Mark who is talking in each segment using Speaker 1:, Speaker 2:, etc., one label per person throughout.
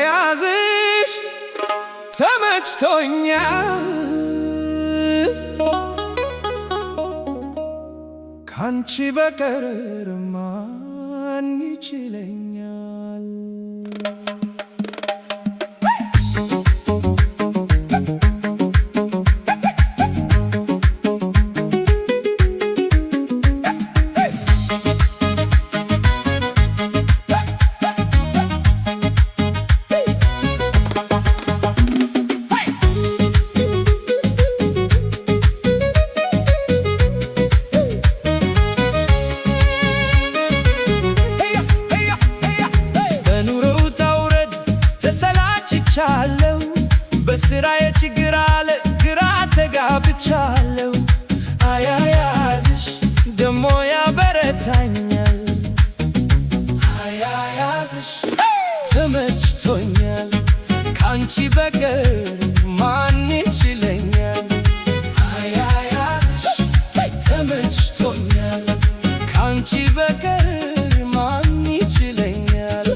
Speaker 1: ያዝሽ ተመችቶኛል ካንቺ በቀር ማን ይችለኛል? በስራዬ ችግር አለ ግራ ተጋብቻለሁ። አያያዝሽ ደሞ ያበረታኛል። አያያዝሽ ተመችቶኛል ካንቺ በቀር ማን ይችለኛል? አያያዝሽ ተመችቶኛል ካንቺ በቀር ማን ይችለኛል?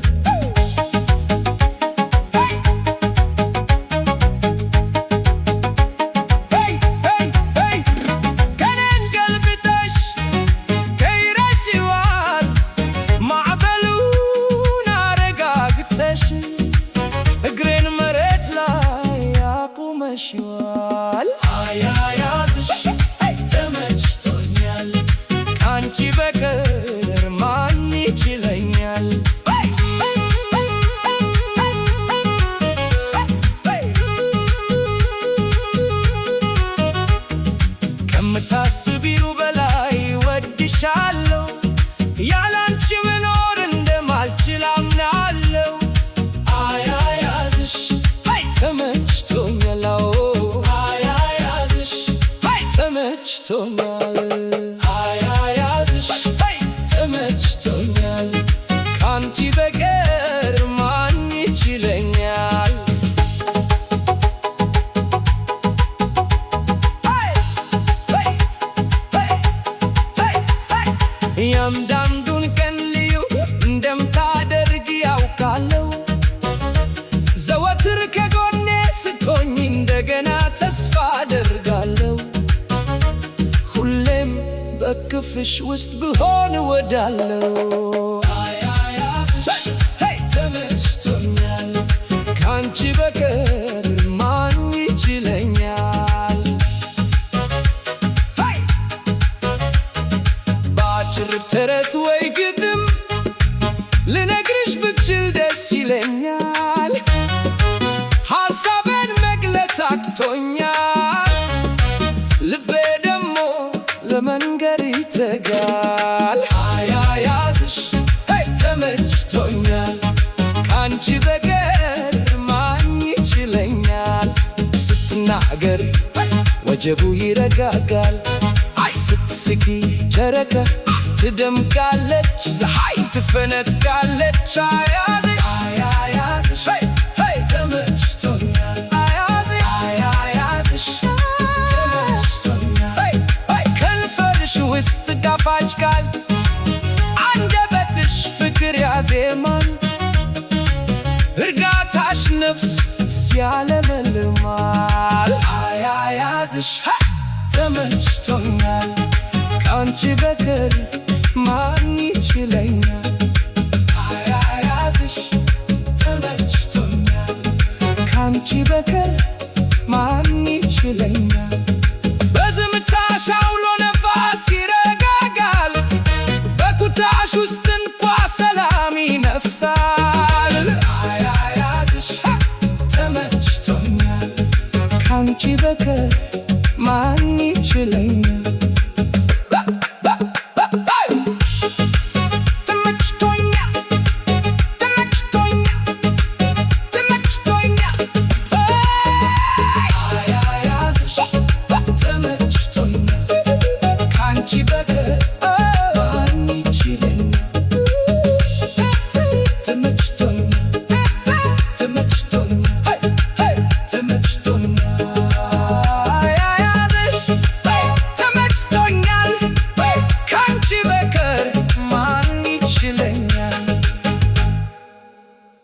Speaker 1: እግሬን መሬት ላይ ያቁመሽዋል። አያያዝሽ ተመችቶኛል ካንቺ በቀር ማን ይችለኛል? ከምታስቢው በላይ ወድሻለሁ። ያላንቺ መኖር እንደማልችል አምናለሁ። ተመችቶኛል አያያዝሽ ተመችቶኛል አያያዝሽ ተመችቶኛል ካንቺ በቀር ማን ይችለኛል? ያንዳንዱን ቀን ልዩ እንደምታደርጊ ያውቃለሁ። ዘወትር ከጎኔ ስትሆኝ እንደገና ተስፋ አደርጋለሁ። ሁሌም በክፍሽ ውስጥ ብሆን እወዳለሁ። አያያዝሽ ተመችቶኛል ካንቺ በቀር ማን ይችለኛል? በአጭር ተረት ወይ ግጥም ልነግርሽ ብችል ደስ ይለኛል። ሐሳቤን መግለጽ አቅቶኛል። ልቤ ደሞ ለመንገር ይተጋል። አያያዝሽ ተመችቶኛል ካንቺ በቀር ማን ይችለኛል? ስትናገሪ ወጀቡ ይረጋጋል። አይ ስትስቂ ጨረቃ ትደምቃለች፣ ፀሐይ ትፈነጥቃለች። አያያዝሽ ተመችቶኛል አያያዝሽ ተመችቶኛል። ከንፈርሽ ውስጥ ጣፋጭ ቃል አንደበትሽ ፍቅር ያዜማል። እርጋታሽ ነፍስ ሲያለመልማል። አያያዝሽ ተመችቶኛል ካንቺ በቀር ማን ይችለኛል?